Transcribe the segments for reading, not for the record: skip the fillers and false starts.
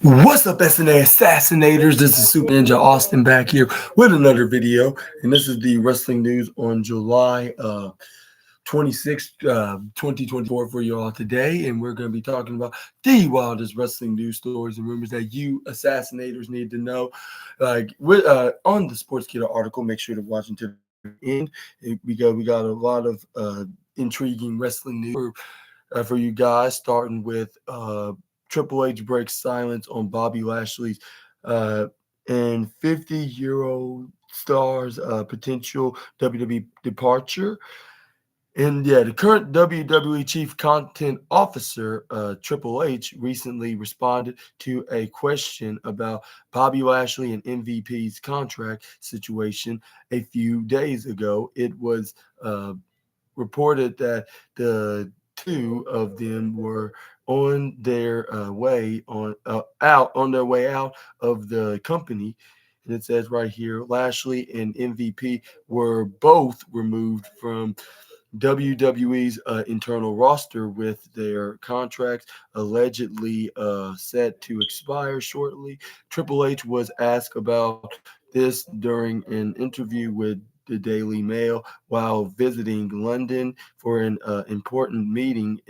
What's up, SNA Assassinators? This is Super Ninja Austin back here with another video, and this is the wrestling news on July 26th, 2024 for you all today, and we're going to be talking about the wildest wrestling news stories and rumors that you Assassinators need to know. On the Sportskeeda article, make sure to watch until the end. We got a lot of intriguing wrestling news for you guys, starting with Triple H breaks silence on Bobby Lashley's and 50-year-old star's potential WWE departure. And yeah, the current WWE Chief Content Officer, Triple H, recently responded to a question about Bobby Lashley and MVP's contract situation a few days ago. It was reported that the two of them were on their way out of the company. And it says right here, Lashley and MVP were both removed from WWE's internal roster with their contracts allegedly set to expire shortly. Triple H was asked about this during an interview with the Daily Mail while visiting London for an important meeting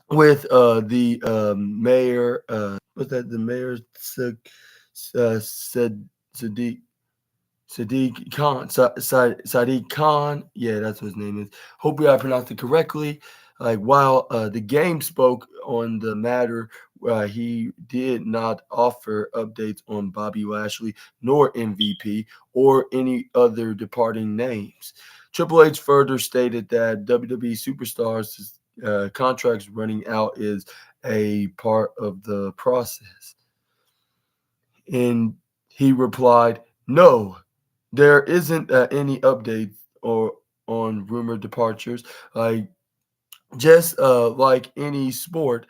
with the mayor. Was that the mayor? Said Sadiq. Sadiq Khan. Yeah, that's what his name is. Hopefully I pronounced it correctly. While the game spoke on the matter, he did not offer updates on Bobby Lashley nor MVP or any other departing names. Triple H further stated that WWE superstars' contracts running out is a part of the process. And he replied, "No, there isn't any update or on rumored departures. Just like any sport,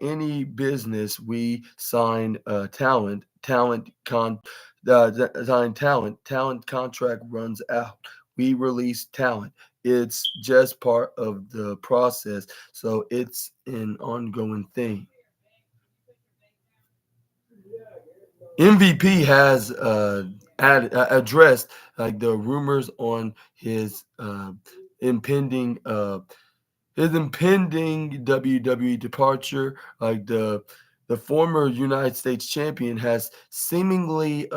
any business, we sign talent contract runs out. We release talent. It's just part of the process, so it's an ongoing thing." MVP has addressed the rumors on impending his impending WWE departure. The former United States champion has seemingly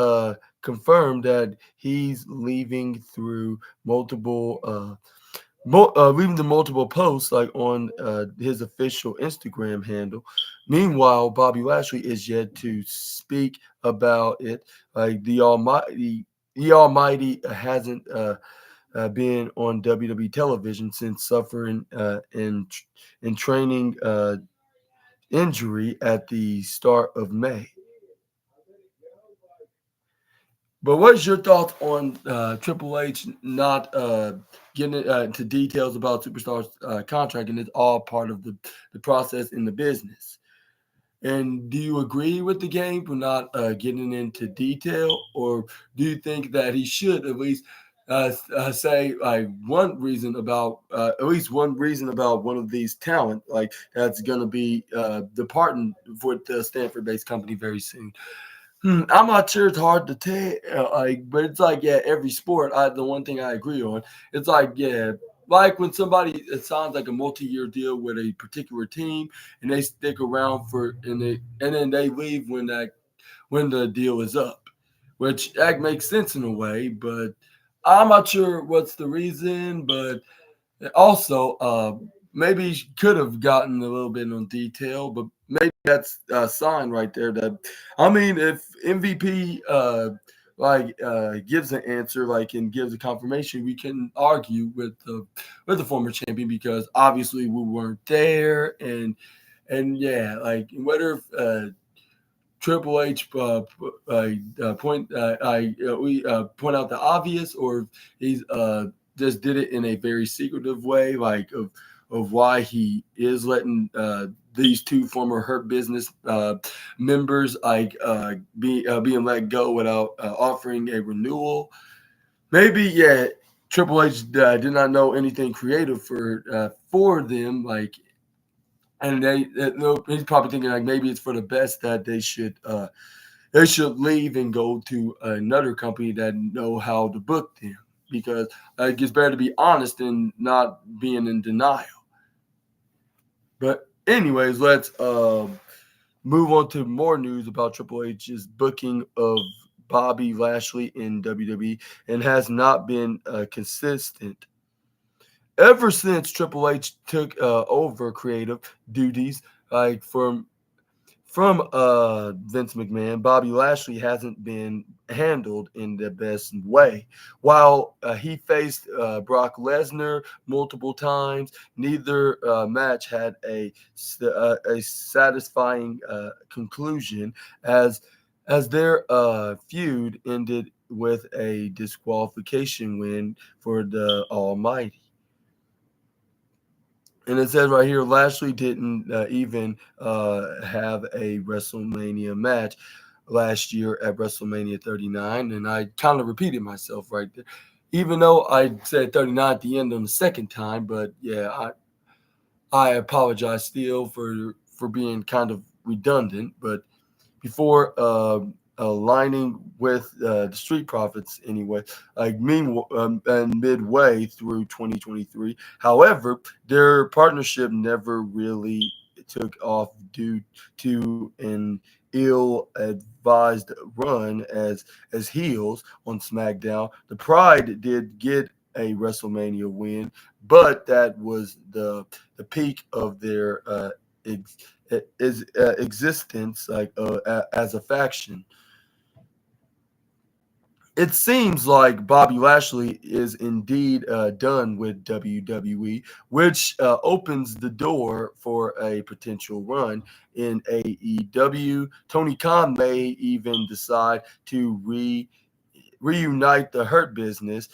confirmed that he's leaving through leaving the multiple posts on his official Instagram handle. Meanwhile, Bobby Lashley is yet to speak about it. The Almighty hasn't been on WWE television since suffering and training injury at the start of May. But what's your thoughts on Triple H not getting into details about Superstar's contract, and it's all part of the process in the business? And do you agree with the game for not getting into detail, or do you think that he should at least say one reason about at least one reason about one of these talent that's going to be departing for the Stanford-based company very soon? I'm not sure. It's hard to tell. But it's yeah, every sport. The one thing I agree on, it's yeah, like when somebody signs a multi-year deal with a particular team and they stick around and then they leave when the deal is up, which that makes sense in a way. But I'm not sure what's the reason. But also, maybe he could have gotten a little bit on detail, but maybe that's a sign right there that, I mean, if MVP gives an answer and gives a confirmation, we can argue with the former champion because obviously we weren't there, and yeah, whether Triple H point out the obvious, or he's just did it in a very secretive way, of why he is letting these two former Hurt Business members being let go without offering a renewal. Maybe yeah, Triple H did not know anything creative for them, and he's probably thinking like maybe it's for the best that they should leave and go to another company that know how to book them, because it's better to be honest than not being in denial. But anyways, let's move on to more news about Triple H's booking of Bobby Lashley in WWE, and has not been consistent. Ever since Triple H took over creative duties, like from Vince McMahon, Bobby Lashley hasn't been handled in the best way. While he faced Brock Lesnar multiple times, neither match had a satisfying conclusion, as their feud ended with a disqualification win for the Almighty. And it says right here, Lashley didn't even have a WrestleMania match last year at WrestleMania 39. And I kind of repeated myself right there, even though I said 39 at the end on the second time. But yeah, I apologize still for being kind of redundant. But before aligning with the Street Profits anyway, like and midway through 2023. However, their partnership never really took off due to an ill-advised run as heels on SmackDown. The Pride did get a WrestleMania win, but that was the peak of their existence, like as a faction. It seems like Bobby Lashley is indeed done with WWE, which opens the door for a potential run in AEW. Tony Khan may even decide to reunite the Hurt Business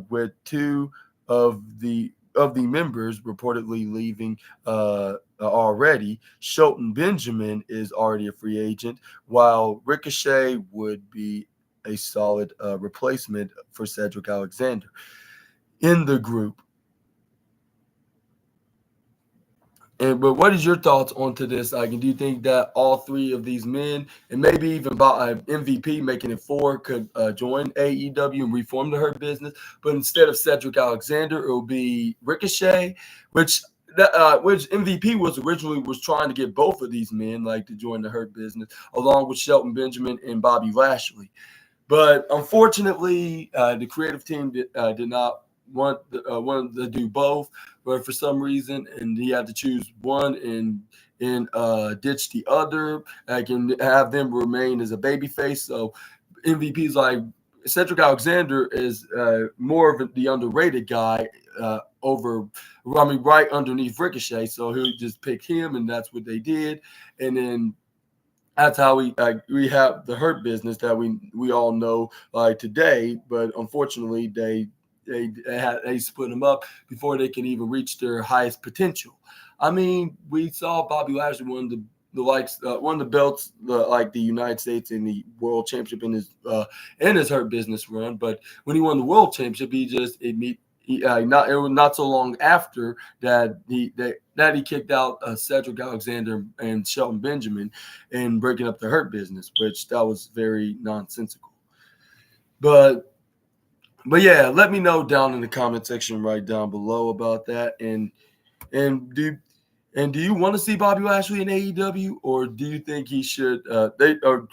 with two of the members reportedly leaving already. Shelton Benjamin is already a free agent, while Ricochet would be a solid replacement for Cedric Alexander in the group. But what is your thoughts onto this? Like, do you think that all three of these men, and maybe even MVP making it four, could join AEW and reform the Hurt Business? But instead of Cedric Alexander, it will be Ricochet, which MVP was trying to get both of these men like to join the Hurt Business, along with Shelton Benjamin and Bobby Lashley. But unfortunately, the creative team did not wanted to do both, but for some reason, and he had to choose one and ditch the other. I can have them remain as a babyface. So MVP's like Cedric Alexander is more of the underrated guy right underneath Ricochet. So he'll just pick him, and that's what they did. And then that's how we have the Hurt Business that we all know today. But unfortunately, they split them up before they can even reach their highest potential. I mean, we saw Bobby Lashley won one of the belts, like the United States and the World Championship in his Hurt Business run. But when he won the World Championship, it was not so long after that he kicked out Cedric Alexander and Shelton Benjamin and breaking up the Hurt Business, which that was very nonsensical. But yeah, let me know down in the comment section right down below about that. And do you want to see Bobby Lashley in AEW, or do you think he should Triple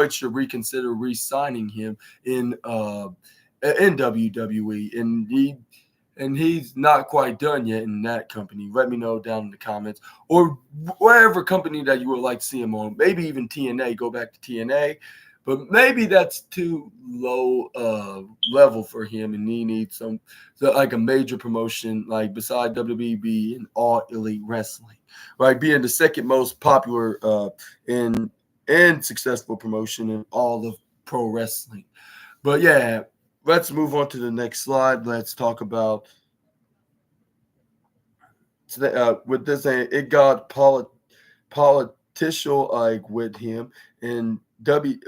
H should reconsider re-signing him in WWE? And he's not quite done yet in that company. Let me know down in the comments, or wherever company that you would like to see him on. Maybe even TNA. Go back to TNA. But maybe that's too low level for him, and he needs like a major promotion, like beside WWE and All Elite Wrestling, right? Being the second most popular and successful promotion in all of pro wrestling. But yeah, let's move on to the next slide. Let's talk about with this. It got political with him, and we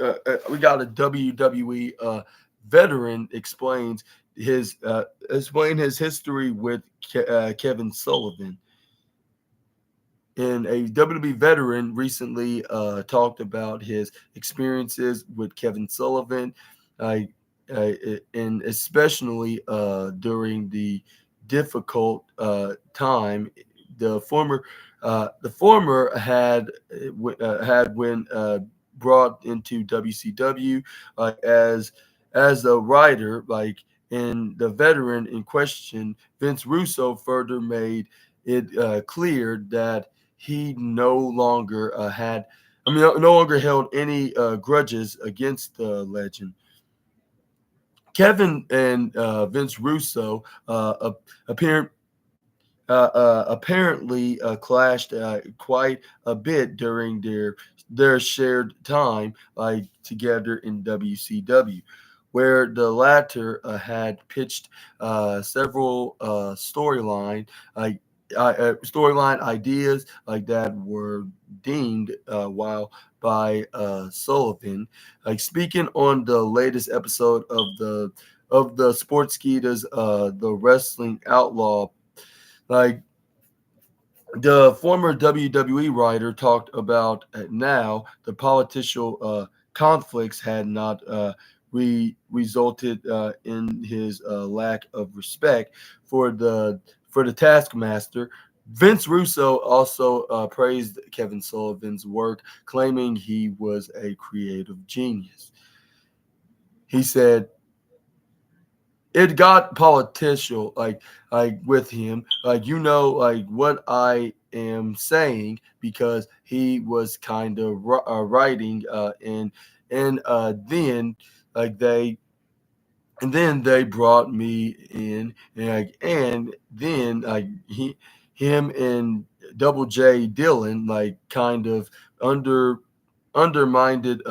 got a WWE veteran explain his history with Kevin Sullivan. and a WWE veteran recently talked about his experiences with Kevin Sullivan, uh, uh, and especially during the difficult time the former had when brought into WCW, as a writer, and the veteran in question, Vince Russo, further made it clear that he no longer no longer held any grudges against the legend. Kevin and Vince Russo apparently clashed quite a bit during their shared time together in WCW, where the latter had pitched several storyline ideas that were deemed while by Sullivan. Speaking on the latest episode of the Sportskeeda's the Wrestling Outlaw, like the former WWE writer talked about, now the political conflicts had not resulted in his lack of respect for the taskmaster. Vince Russo also praised Kevin Sullivan's work, claiming he was a creative genius. He said, it got political, with him, what I am saying, because he was kind of writing, then like they and then they brought me in, and then him and Double J Dillon kind of under undermined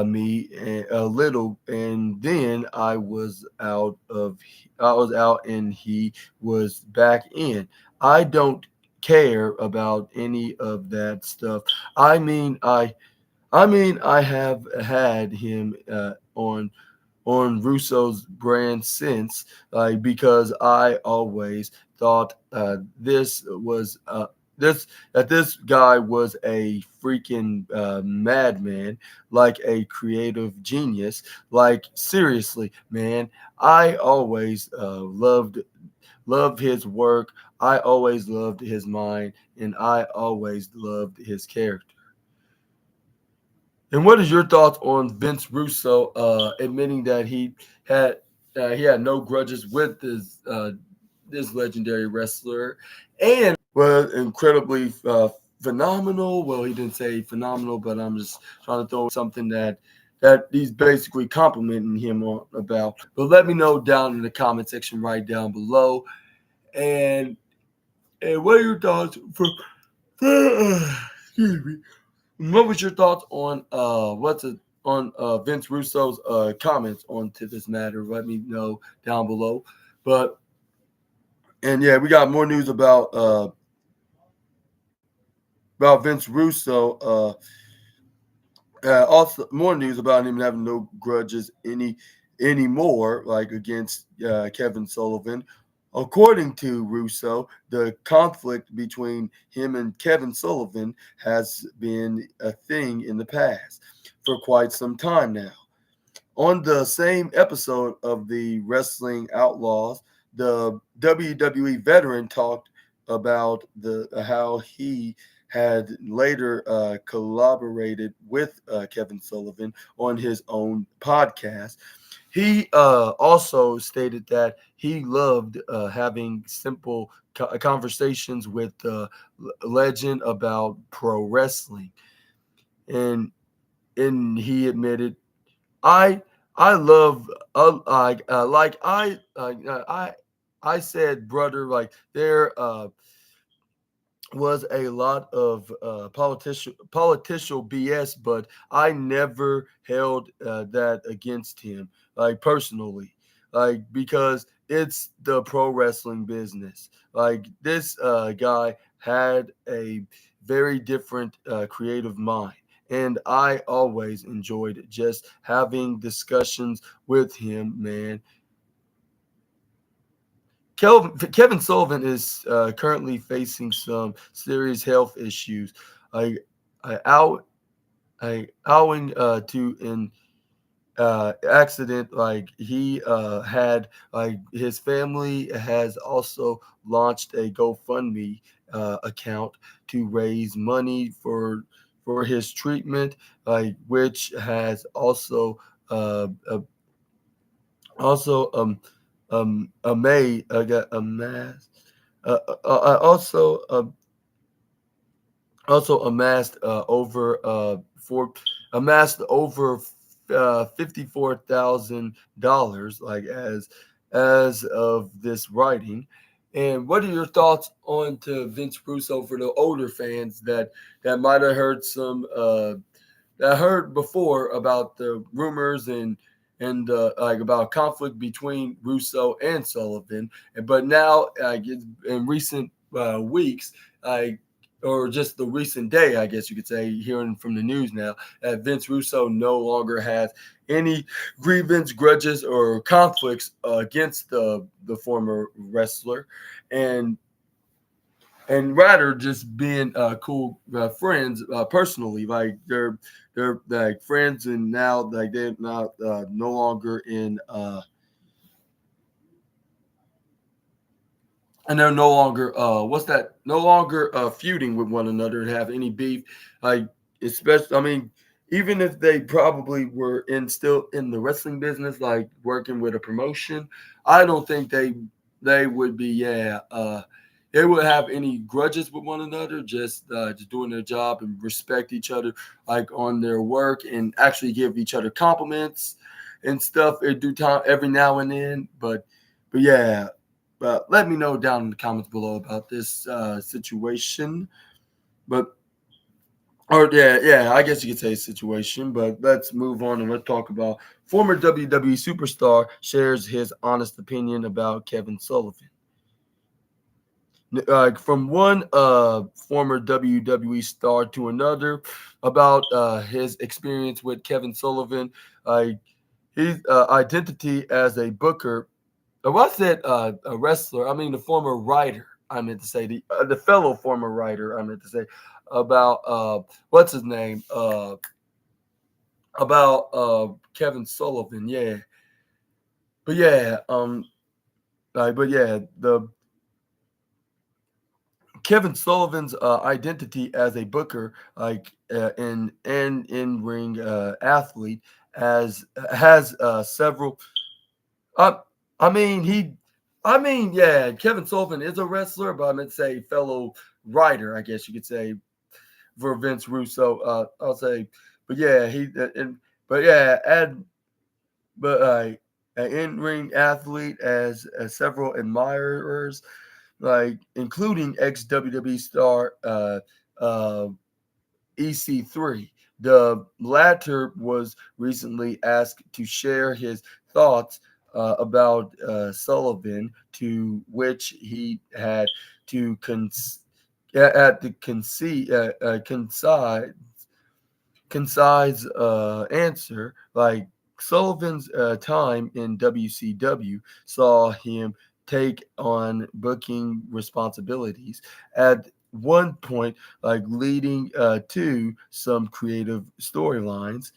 me a little, and then I was out and he was back in. I don't care about any of that stuff. I mean, I have had him on Russo's brand since, because I always thought this guy was a freaking madman, like a creative genius. Like, seriously, man, I always loved his work. I always loved his mind, and I always loved his character. And what is your thoughts on Vince Russo admitting that he had no grudges with this legendary wrestler, and was incredibly phenomenal? Well, he didn't say phenomenal, but I'm just trying to throw something that he's basically complimenting him about. But let me know down in the comment section right down below, and what are your thoughts excuse me. What was your thoughts on Vince Russo's comments onto this matter? Let me know down below. But and yeah, we got more news about Vince Russo. Also, more news about him having no grudges anymore, against Kevin Sullivan. According to Russo, the conflict between him and Kevin Sullivan has been a thing in the past for quite some time now. On the same episode of the Wrestling Outlaws, the WWE veteran talked about how he had later collaborated with Kevin Sullivan on his own podcast. He also stated that he loved having simple conversations with the legend about pro wrestling, and he admitted, I I love I said, brother, there was a lot of political BS, but I never held that against him, personally, because it's the pro wrestling business. This guy had a very different creative mind. And I always enjoyed just having discussions with him, man. Kevin Sullivan is currently facing some serious health issues, like out, owing to an accident. Like he had, like his family has also launched a GoFundMe account to raise money for his treatment, like which has uh, uh also got amassed also also amassed over $54,000, like as of this writing. And what are your thoughts on to Vince Russo for the older fans that might have heard some that heard before about the rumors and like about conflict between Russo and Sullivan, but now in recent weeks, like or just the recent day, I guess you could say, hearing from the news now that Vince Russo no longer has any grievance, grudges, or conflicts against the former wrestler, and rather just being cool friends personally, like they're like friends, and now like they're not no longer in and they're no longer no longer feuding with one another and have any beef, like especially, I mean, even if they probably were still in the wrestling business, like working with a promotion, I don't think they would be, they would have any grudges with one another, just doing their job and respect each other, like on their work, and actually give each other compliments and stuff in due time every now and then. But yeah, let me know down in the comments below about this situation. But or yeah, I guess you could say situation. But let's move on and let's talk about former WWE superstar shares his honest opinion about Kevin Sullivan. From one former WWE star to another about his experience with Kevin Sullivan, his identity as a booker. Well, I said a wrestler. I mean, the former writer. I meant to say the fellow former writer. I meant to say about what's his name about Kevin Sullivan. Yeah, but yeah, but yeah, the Kevin Sullivan's identity as a booker, like in ring athlete, as has several. Uh, I mean, yeah, Kevin Sullivan is a wrestler, but I meant to say fellow writer, I guess you could say, for Vince Russo. I'll say, but yeah, but yeah, but an in-ring athlete as several admirers, like including ex WWE star uh, EC3. The latter was recently asked to share his thoughts about Sullivan, to which he had to at the concise answer. Like Sullivan's time in WCW saw him take on booking responsibilities at one point, like leading to some creative storylines.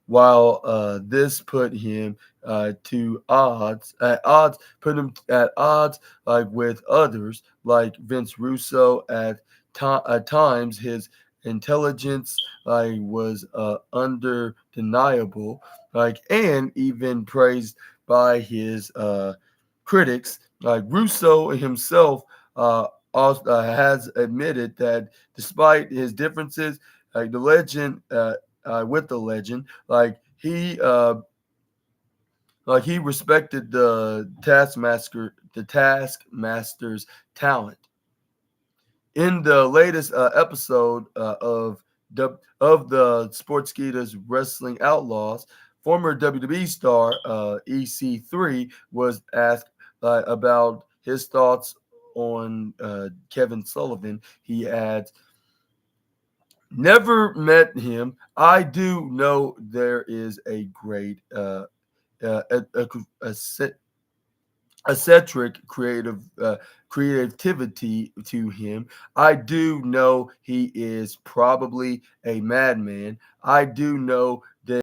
While this put him put him at odds, like with others, like Vince Russo. At times, his intelligence like was undeniable, like and even praised by his critics. Like Russo himself also has admitted that despite his differences, like the legend with the legend, like he respected the taskmaster's talent. In the latest episode of the Sportskeeda's Wrestling Outlaws, former WWE star EC3 was asked about his thoughts on Kevin Sullivan. He adds, "Never met him. I do know there is a great a, a, a, eccentric creativity to him. I do know he is probably a madman. I do know that